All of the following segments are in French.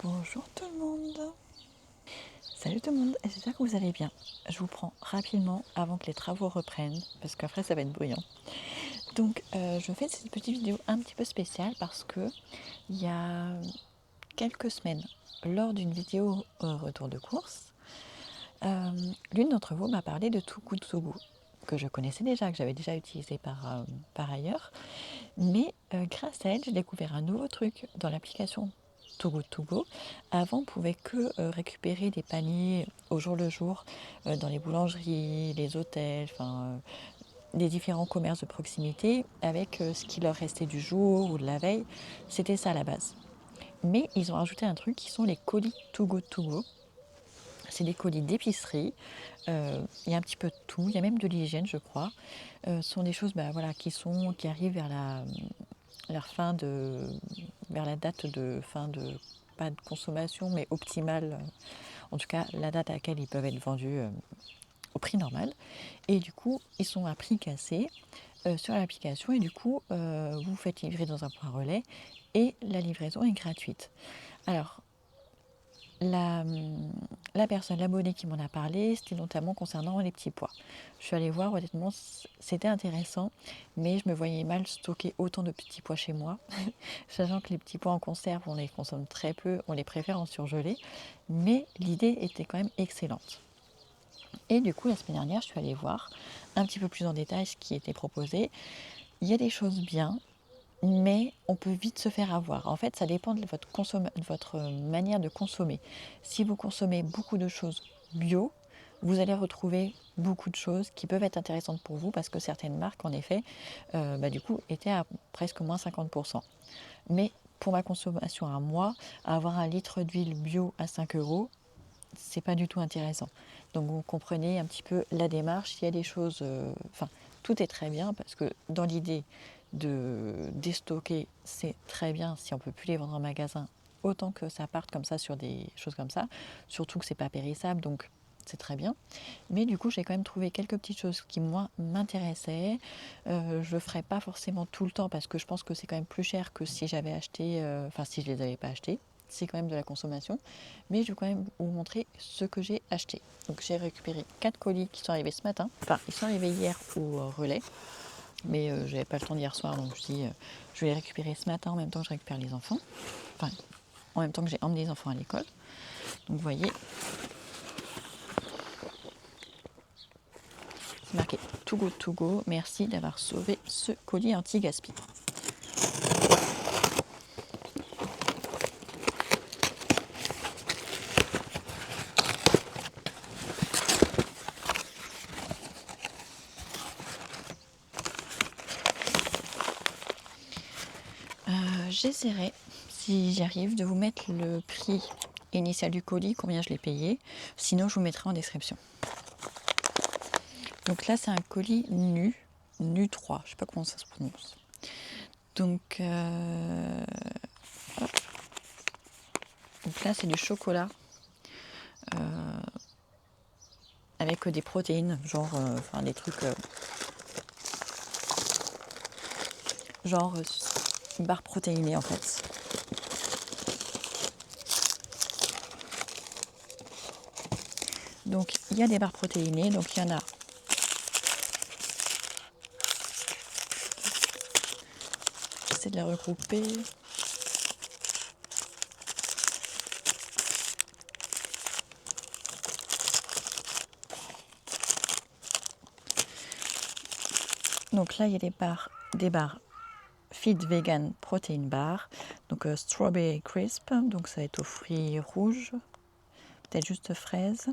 Bonjour tout le monde. Salut tout le monde, j'espère que vous allez bien. Je vous prends rapidement avant que les travaux reprennent, parce qu'après ça va être bruyant. Donc je fais cette petite vidéo un petit peu spéciale parce que il y a quelques semaines, lors d'une vidéo retour de course, l'une d'entre vous m'a parlé de Too Good To Go, que je connaissais déjà, que j'avais déjà utilisé par ailleurs. Mais grâce à elle, j'ai découvert un nouveau truc dans l'application Too Good To Go. Avant, on pouvait que récupérer des paniers au jour le jour dans les boulangeries, les hôtels, les différents commerces de proximité avec ce qui leur restait du jour ou de la veille. C'était ça à la base. Mais ils ont rajouté un truc qui sont les colis Too Good To Go. C'est des colis d'épicerie. Il y a un petit peu de tout. Il y a même de l'hygiène, je crois. Ce sont des choses qui arrivent vers vers la date de fin de, pas de consommation, mais optimale, en tout cas la date à laquelle ils peuvent être vendus au prix normal. Et du coup, ils sont à prix cassé sur l'application et du coup, vous faites livrer dans un point relais et la livraison est gratuite. Alors, la, la personne, l'abonné qui m'en a parlé, c'était notamment concernant les petits pois. Je suis allée voir, honnêtement, c'était intéressant, mais je me voyais mal stocker autant de petits pois chez moi, sachant que les petits pois en conserve, on les consomme très peu, on les préfère en surgelé, mais l'idée était quand même excellente. Et du coup, la semaine dernière, je suis allée voir un petit peu plus en détail ce qui était proposé. Il y a des choses bien, mais on peut vite se faire avoir. En fait, ça dépend de votre manière de consommer. Si vous consommez beaucoup de choses bio, vous allez retrouver beaucoup de choses qui peuvent être intéressantes pour vous parce que certaines marques, en effet, du coup, étaient à presque moins 50%. Mais pour ma consommation à moi, avoir un litre d'huile bio à 5 euros, c'est pas du tout intéressant. Donc vous comprenez un petit peu la démarche. Il y a des choses, tout est très bien parce que dans l'idée de déstocker, c'est très bien si on peut plus les vendre en magasin, autant que ça parte comme ça sur des choses comme ça. Surtout que c'est pas périssable, donc c'est très bien. Mais du coup, j'ai quand même trouvé quelques petites choses qui moi m'intéressaient. Je ne ferai pas forcément tout le temps parce que je pense que c'est quand même plus cher que si j'avais acheté, si je les avais pas achetés. C'est quand même de la consommation, mais je vais quand même vous montrer ce que j'ai acheté. Donc j'ai récupéré 4 colis qui sont arrivés ce matin. Enfin, ils sont arrivés hier au relais, mais j'avais pas le temps d'hier soir, donc je dis je vais les récupérer ce matin en même temps que je récupère les enfants. Enfin, en même temps que j'ai emmené les enfants à l'école. Donc vous voyez, c'est marqué Too Good To Go. Merci d'avoir sauvé ce colis anti-gaspi. J'essaierai, si j'y arrive, de vous mettre le prix initial du colis, combien je l'ai payé. Sinon, je vous mettrai en description. Donc là, c'est un colis nu 3. Je ne sais pas comment ça se prononce. Donc là, c'est du chocolat avec des protéines, des trucs une barre protéinée en fait. Donc il y a des barres protéinées, donc il y en a. J'essaie de les regrouper. Donc là, il y a des barres Fit Vegan Protein Bar, donc Strawberry Crisp, donc ça va être aux fruits rouges, peut-être juste fraises.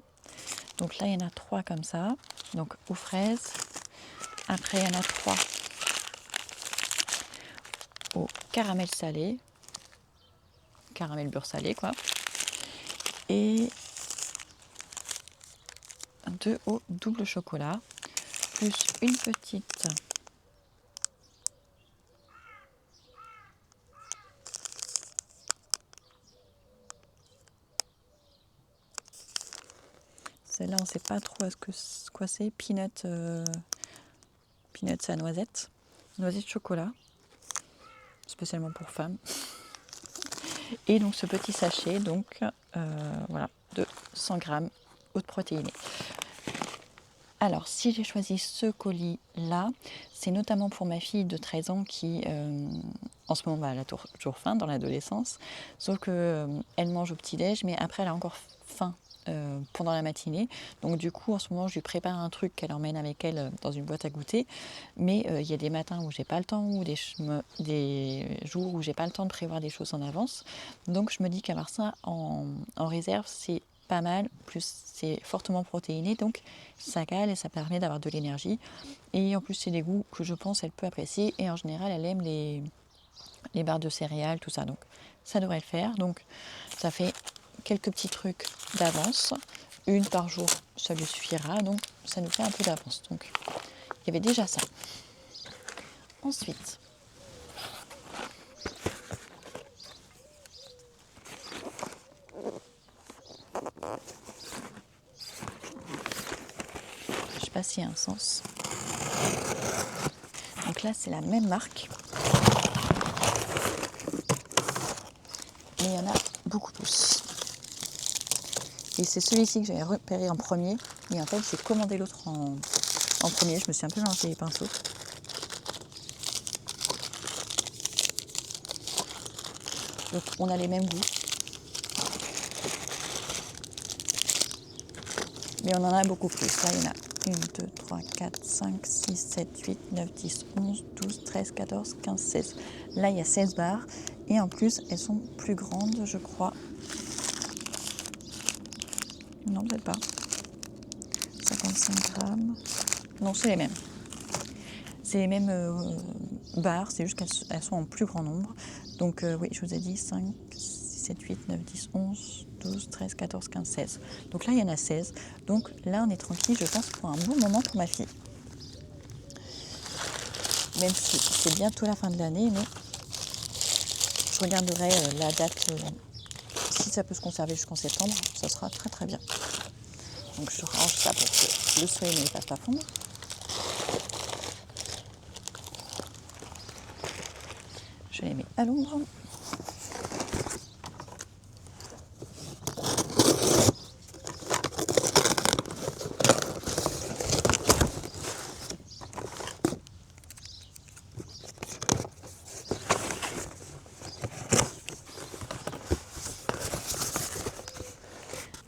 Donc là, il y en a 3 comme ça, donc aux fraises. Après, il y en a 3 au caramel salé, caramel beurre salé quoi. Et 2 au double chocolat, plus une petite celle-là on sait pas trop quoi c'est, peanut à noisette chocolat, spécialement pour femmes. Et donc ce petit sachet, donc voilà, de 100 grammes haute protéinée. Alors, si j'ai choisi ce colis-là, c'est notamment pour ma fille de 13 ans qui, en ce moment, elle a toujours faim dans l'adolescence, sauf qu'elle mange au petit-déj, mais après, elle a encore faim pendant la matinée. Donc, du coup, en ce moment, je lui prépare un truc qu'elle emmène avec elle dans une boîte à goûter. Mais il y a des matins où j'ai pas le temps, ou des jours où j'ai pas le temps de prévoir des choses en avance. Donc, je me dis qu'avoir ça en réserve, c'est pas mal, plus c'est fortement protéiné, donc ça cale et ça permet d'avoir de l'énergie. Et en plus, c'est des goûts que je pense elle peut apprécier. Et en général, elle aime les barres de céréales, tout ça. Donc, ça devrait le faire. Donc, ça fait quelques petits trucs d'avance. Une par jour, ça lui suffira. Donc, ça nous fait un peu d'avance. Donc, il y avait déjà ça. Ensuite, je sais pas s'il y a un sens. Donc là, c'est la même marque. Mais il y en a beaucoup plus. Et c'est celui-ci que j'avais repéré en premier. Et en fait, j'ai commandé l'autre en premier. Je me suis un peu mélangé les pinceaux. Donc, on a les mêmes goûts. Mais on en a beaucoup plus. Là, il y en a 1, 2, 3, 4, 5, 6, 7, 8, 9, 10, 11, 12, 13, 14, 15, 16. Là, il y a 16 barres. Et en plus, elles sont plus grandes, je crois. Non, peut-être pas. 55 grammes. Non, c'est les mêmes. C'est les mêmes barres, c'est juste qu'elles sont en plus grand nombre. Donc oui, je vous ai dit 5, 6, 7, 8, 9, 10, 11, 12, 13, 14, 15, 16. Donc là, il y en a 16. Donc là, on est tranquille, je pense, pour un bon moment pour ma fille. Même si c'est bientôt la fin de l'année, mais je regarderai la date. Si ça peut se conserver jusqu'en septembre, ça sera très très bien. Donc je range ça pour que le soleil ne fasse pas fondre. Je les mets à l'ombre.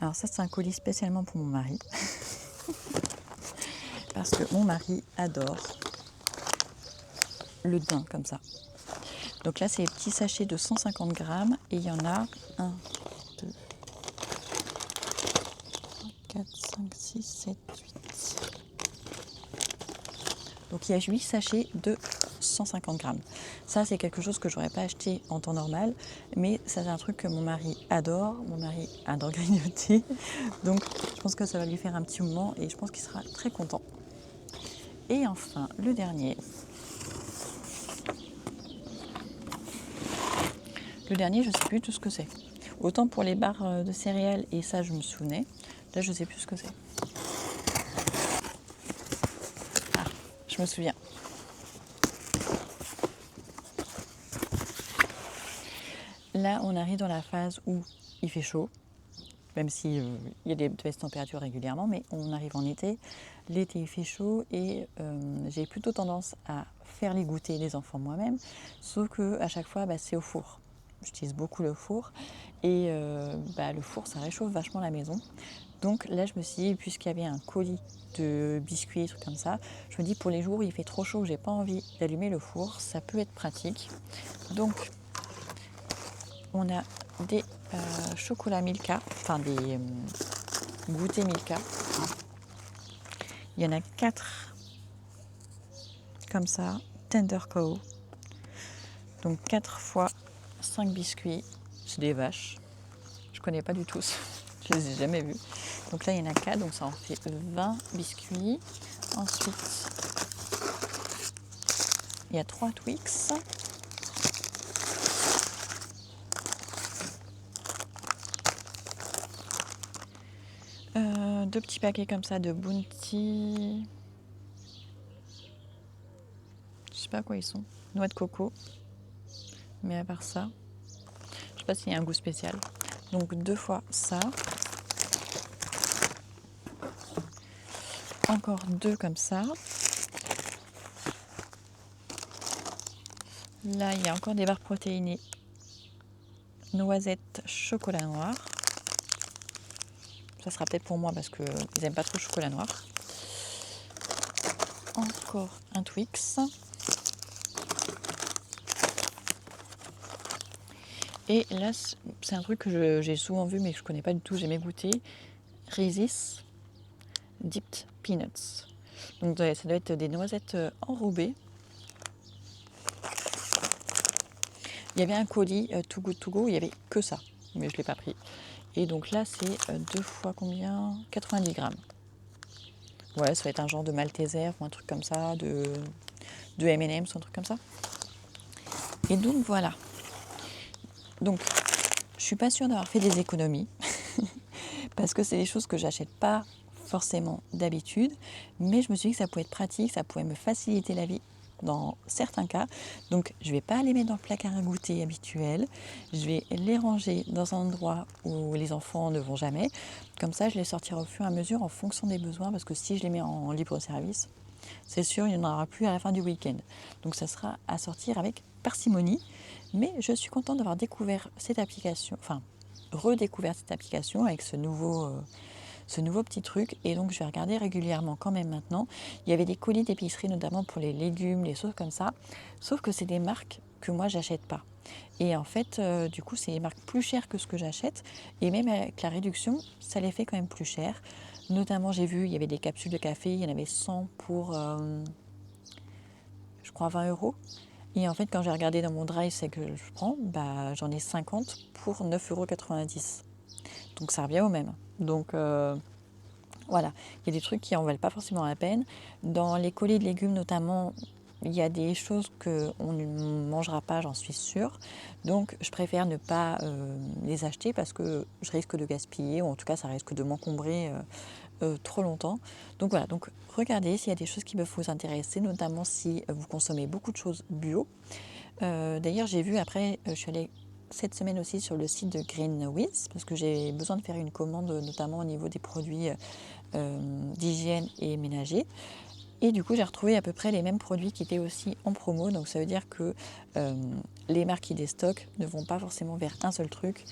Alors ça, c'est un colis spécialement pour mon mari. Parce que mon mari adore le daim comme ça. Donc là, c'est les petits sachets de 150 grammes. Et il y en a 1, 2, 3, 4, 5, 6, 7, 8. Donc il y a 8 sachets de 150 grammes. Ça, c'est quelque chose que je n'aurais pas acheté en temps normal. Mais ça, c'est un truc que mon mari adore. Mon mari adore grignoter. Donc je pense que ça va lui faire un petit moment. Et je pense qu'il sera très content. Et enfin, le dernier. Le dernier, je ne sais plus tout ce que c'est. Autant pour les barres de céréales, et ça, je me souvenais. Là, je ne sais plus ce que c'est. Ah, je me souviens. Là, on arrive dans la phase où il fait chaud, même si il y a des baisses de température régulièrement, mais on arrive en été. L'été, il fait chaud et j'ai plutôt tendance à faire les goûters des enfants moi-même, sauf qu'à chaque fois, c'est au four. J'utilise beaucoup le four et le four, ça réchauffe vachement la maison. Donc là, je me suis dit, puisqu'il y avait un colis de biscuits, trucs comme ça, je me dis pour les jours où il fait trop chaud, j'ai pas envie d'allumer le four, ça peut être pratique. Donc, on a des chocolats Milka, enfin des goûters Milka. Il y en a 4 comme ça, Tender Co. Donc 4 fois 5 biscuits, c'est des vaches. Je connais pas du tout, je les ai jamais vus. Donc là, il y en a 4, donc ça en fait 20 biscuits. Ensuite, il y a 3 Twix. Deux petits paquets comme ça de Bounty. Je sais pas quoi ils sont. Noix de coco. Mais à part ça, sais pas s'il y a un goût spécial. Donc 2 fois ça. Encore 2 comme ça. Là, il y a encore des barres protéinées. Noisette, chocolat noir. Ça sera peut-être pour moi parce qu'ils n'aiment pas trop le chocolat noir. Encore un Twix. Et là, c'est un truc que j'ai souvent vu mais que je ne connais pas du tout, j'ai jamais goûté. Reese's Dipped Peanuts. Donc ça doit être des noisettes enrobées. Il y avait un colis Too Good To Go, il n'y avait que ça, mais je ne l'ai pas pris. Et donc là, c'est 2 fois combien? 90 grammes. Ouais, ça va être un genre de Malteser ou un truc comme ça, de M&M's ou un truc comme ça. Et donc voilà. Donc, je suis pas sûre d'avoir fait des économies, parce que c'est des choses que j'achète pas forcément d'habitude, mais je me suis dit que ça pouvait être pratique, ça pouvait me faciliter la vie dans certains cas. Donc je ne vais pas les mettre dans le placard à goûter habituel, je vais les ranger dans un endroit où les enfants ne vont jamais. Comme ça, je les sortirai au fur et à mesure en fonction des besoins, parce que si je les mets en libre service, c'est sûr, il n'y en aura plus à la fin du week-end. Donc ça sera à sortir avec parcimonie. Mais je suis contente d'avoir découvert cette application, enfin redécouvert cette application avec ce nouveau petit truc, et donc je vais regarder régulièrement quand même maintenant. Il y avait des colis d'épicerie notamment pour les légumes, les choses comme ça, sauf que c'est des marques que moi j'achète pas. Et en fait, du coup, c'est des marques plus chères que ce que j'achète, et même avec la réduction, ça les fait quand même plus cher. Notamment, j'ai vu, il y avait des capsules de café, il y en avait 100 pour, je crois, 20 euros. Et en fait, quand j'ai regardé dans mon drive, c'est que je prends, bah, j'en ai 50 pour 9,90 €. Donc ça revient au même. Donc voilà, il y a des trucs qui en valent pas forcément la peine. Dans les colis de légumes notamment, il y a des choses qu'on ne mangera pas, j'en suis sûre. Donc je préfère ne pas les acheter parce que je risque de gaspiller, ou en tout cas ça risque de m'encombrer trop longtemps. Donc voilà, donc regardez s'il y a des choses qui peuvent vous intéresser, notamment si vous consommez beaucoup de choses bio. D'ailleurs, j'ai vu après, je suis allée cette semaine aussi sur le site de GreenWiz parce que j'ai besoin de faire une commande, notamment au niveau des produits d'hygiène et ménager. Et du coup, j'ai retrouvé à peu près les mêmes produits qui étaient aussi en promo. Donc ça veut dire que les marques qui déstockent ne vont pas forcément vers un seul truc.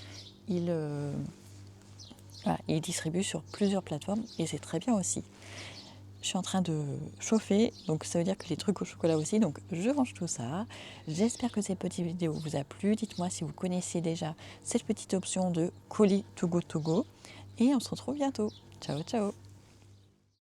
Voilà, ils distribuent sur plusieurs plateformes et c'est très bien aussi. Je suis en train de chauffer, donc ça veut dire que les trucs au chocolat aussi, donc je range tout ça. J'espère que cette petite vidéo vous a plu. Dites-moi si vous connaissiez déjà cette petite option de colis to go, et on se retrouve bientôt. Ciao, ciao!